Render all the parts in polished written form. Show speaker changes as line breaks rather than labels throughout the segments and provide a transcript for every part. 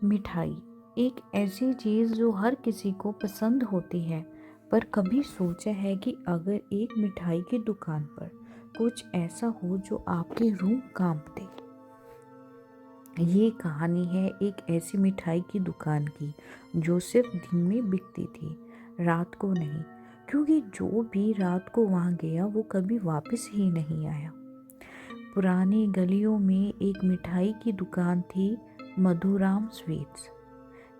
मिठाई एक ऐसी चीज़ जो हर किसी को पसंद होती है, पर कभी सोचा है कि अगर एक मिठाई की दुकान पर कुछ ऐसा हो जो आपकी रूह कांप दे। ये कहानी है एक ऐसी मिठाई की दुकान की जो सिर्फ दिन में बिकती थी, रात को नहीं, क्योंकि जो भी रात को वहाँ गया वो कभी वापस ही नहीं आया। पुरानी गलियों में एक मिठाई की दुकान थी, मधुराम स्वीट्स।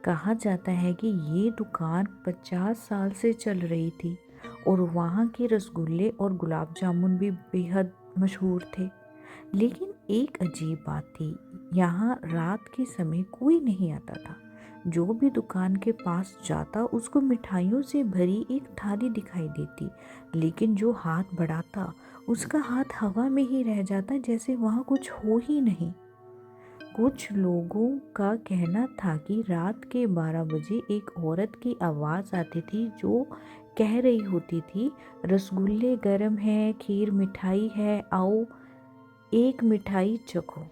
कहा जाता है कि ये दुकान 50 साल से चल रही थी और वहाँ के रसगुल्ले और गुलाब जामुन भी बेहद मशहूर थे। लेकिन एक अजीब बात थी, यहाँ रात के समय कोई नहीं आता था। जो भी दुकान के पास जाता उसको मिठाइयों से भरी एक थाली दिखाई देती, लेकिन जो हाथ बढ़ाता उसका हाथ हवा में ही रह जाता, जैसे वहाँ कुछ हो ही नहीं। कुछ लोगों का कहना था कि रात के 12 बजे एक औरत की आवाज़ आती थी जो कह रही होती थी, रसगुल्ले गरम है, खीर मिठाई है, आओ एक मिठाई चखो।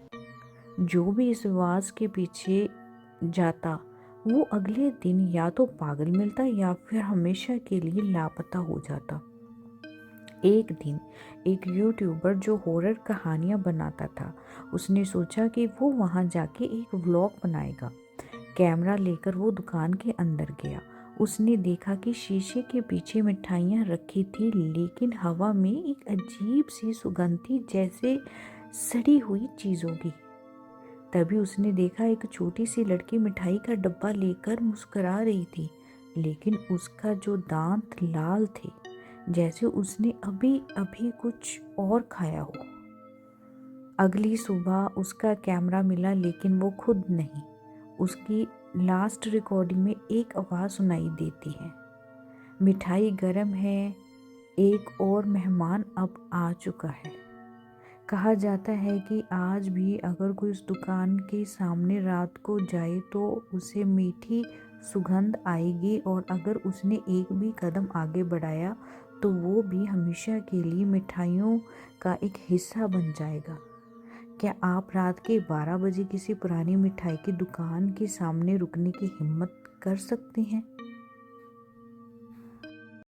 जो भी इस आवाज़ के पीछे जाता वो अगले दिन या तो पागल मिलता या फिर हमेशा के लिए लापता हो जाता। एक दिन एक यूट्यूबर जो हॉरर कहानियाँ बनाता था, उसने सोचा कि वो वहाँ जाके एक व्लॉग बनाएगा। कैमरा लेकर वो दुकान के अंदर गया। उसने देखा कि शीशे के पीछे मिठाइयाँ रखी थी, लेकिन हवा में एक अजीब सी सुगंध थी, जैसे सड़ी हुई चीज़ों की। तभी उसने देखा एक छोटी सी लड़की मिठाई का डब्बा लेकर मुस्कुरा रही थी, लेकिन उसका जो दांत लाल थे, जैसे उसने अभी अभी कुछ और खाया हो। अगली सुबह उसका कैमरा मिला, लेकिन वो खुद नहीं। उसकी लास्ट रिकॉर्डिंग में एक आवाज़ सुनाई देती है, मिठाई गरम है, एक और मेहमान अब आ चुका है। कहा जाता है कि आज भी अगर कोई उस दुकान के सामने रात को जाए तो उसे मीठी सुगंध आएगी, और अगर उसने एक भी कदम आगे बढ़ाया तो वो भी हमेशा के लिए मिठाइयों का एक हिस्सा बन जाएगा। क्या आप रात के 12 बजे किसी पुरानी मिठाई की दुकान के सामने रुकने की हिम्मत कर सकते हैं?